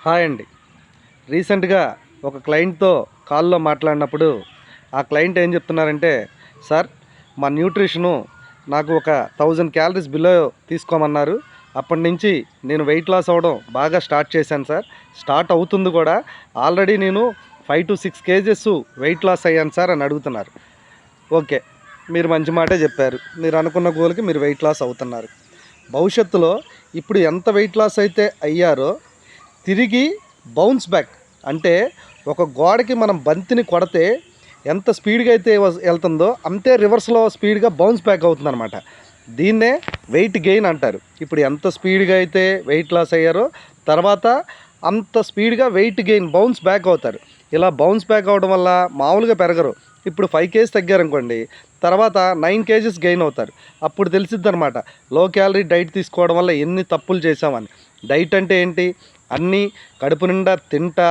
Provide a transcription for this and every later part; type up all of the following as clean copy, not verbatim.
Hi అండి. రీసెంట్గా ఒక క్లయింట్తో కాల్లో మాట్లాడినప్పుడు ఆ క్లయింట్ ఏం చెప్తున్నారంటే, సార్ మా న్యూట్రిషను నాకు ఒక 1000 క్యాలరీస్ బిలో తీసుకోమన్నారు. అప్పటి నుంచి నేను వెయిట్ లాస్ అవ్వడం బాగా స్టార్ట్ చేశాను సార్. స్టార్ట్ అవుతుంది కూడా. ఆల్రెడీ నేను 5 to 6 కేజెస్ వెయిట్ లాస్ అయ్యాను సార్ అని అడుగుతున్నారు. ఓకే, మీరు మంచి మాటే చెప్పారు. మీరు అనుకున్న గోల్కి మీరు వెయిట్ లాస్ అవుతున్నారు. భవిష్యత్తులో ఇప్పుడు ఎంత వెయిట్ లాస్ అయితే అయ్యారో తిరిగి బౌన్స్ బ్యాక్ అంటే ఒక గోడకి మనం బంతిని కొడితే ఎంత స్పీడ్గా అయితే వెళ్తుందో అంతే రివర్స్లో స్పీడ్గా బౌన్స్ బ్యాక్ అవుతుందన్నమాట. దీన్నే వెయిట్ గెయిన్ అంటారు. ఇప్పుడు ఎంత స్పీడ్గా అయితే వెయిట్ లాస్ అయ్యారో తర్వాత అంత స్పీడ్గా వెయిట్ గెయిన్ బౌన్స్ బ్యాక్ అవుతారు. ఇలా బౌన్స్ బ్యాక్ అవడం వల్ల మామూలుగా పెరగరు. ఇప్పుడు 5 kg తగ్గారనుకోండి, తర్వాత 9 kg గెయిన్ అవుతారు. అప్పుడు తెలిసిద్ది అనమాట లో క్యాలరీ డైట్ తీసుకోవడం వల్ల ఎన్ని తప్పులు చేసామని. డైట్ అంటే ఏంటి? అన్నీ కడుపు నిండా తింటా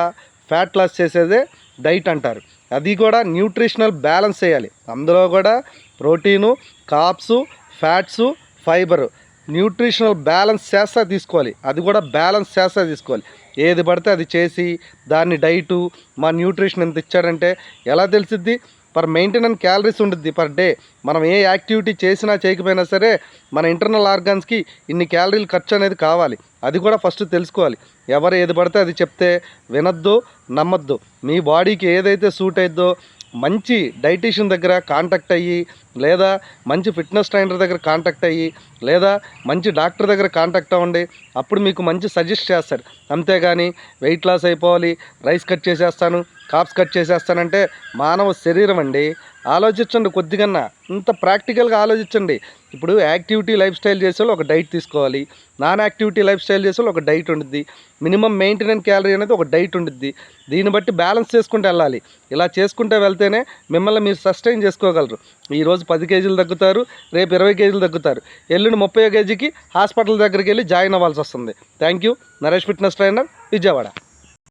ఫ్యాట్ లాస్ చేసేదే డైట్ అంటారు. అది కూడా న్యూట్రిషనల్ బ్యాలెన్స్ చేయాలి. అందులో కూడా protein, carbs, fats, fibre nutritional balance చేస్తా తీసుకోవాలి. అది కూడా బ్యాలెన్స్ చేస్తా తీసుకోవాలి. ఏది పడితే అది చేసి దాన్ని డైటు మా న్యూట్రిషన్ ఎంత ఇచ్చాడంటే ఎలా తెలిసిద్ది? పర్ మెయింటెనెన్స్ క్యాలరీస్ ఉంటుంది పర్ డే. మనం ఏ యాక్టివిటీ చేసినా చేయకపోయినా సరే మన ఇంటర్నల్ ఆర్గాన్స్కి ఇన్ని క్యాలరీలు ఖర్చు అనేది కావాలి. అది కూడా ఫస్ట్ తెలుసుకోవాలి. ఎవరు ఏది పడితే అది చెప్తే వినొద్దు, నమ్మొద్దు. మీ బాడీకి ఏదైతే సూట్ అయిద్దో మంచి డైటీషియన్ దగ్గర కాంటాక్ట్ అయ్యి, లేదా మంచి ఫిట్నెస్ ట్రైనర్ దగ్గర కాంటాక్ట్ అయ్యి, లేదా మంచి డాక్టర్ దగ్గర కాంటాక్ట్ అవ్వండి. అప్పుడు మీకు మంచి సజెస్ట్ చేస్తారు. అంతేగాని వెయిట్ లాస్ అయిపోవాలి, రైస్ కట్ చేసేస్తాను, కార్బ్స్ కట్ చేసేస్తానంటే మానవ శరీరం అండి. ఆలోచించండి కొద్దిగన్నా, ఇంత ప్రాక్టికల్గా ఆలోచించండి. ఇప్పుడు యాక్టివిటీ లైఫ్ స్టైల్ చేసే వాళ్ళు ఒక డైట్ తీసుకోవాలి, నాన్ యాక్టివిటీ లైఫ్ స్టైల్ చేసే వాళ్ళు ఒక డైట్ ఉండిద్ది, మినిమం మెయింటెనెన్స్ క్యాలరీ అనేది ఒక డైట్ ఉండిద్ది. దీన్ని బట్టి బ్యాలెన్స్ చేసుకుంటూ వెళ్ళాలి. ఇలా చేసుకుంటూ వెళ్తేనే మిమ్మల్ని మీరు సస్టైన్ చేసుకోగలరు. ఈరోజు 10 kg తగ్గుతారు, రేపు 20 kg తగ్గుతారు, ఎల్లుండి 30 kgకి హాస్పిటల్ దగ్గరికి వెళ్ళి జాయిన్ అవ్వాల్సి వస్తుంది. Thank you. Naresh fitness trainer, Vijayawada.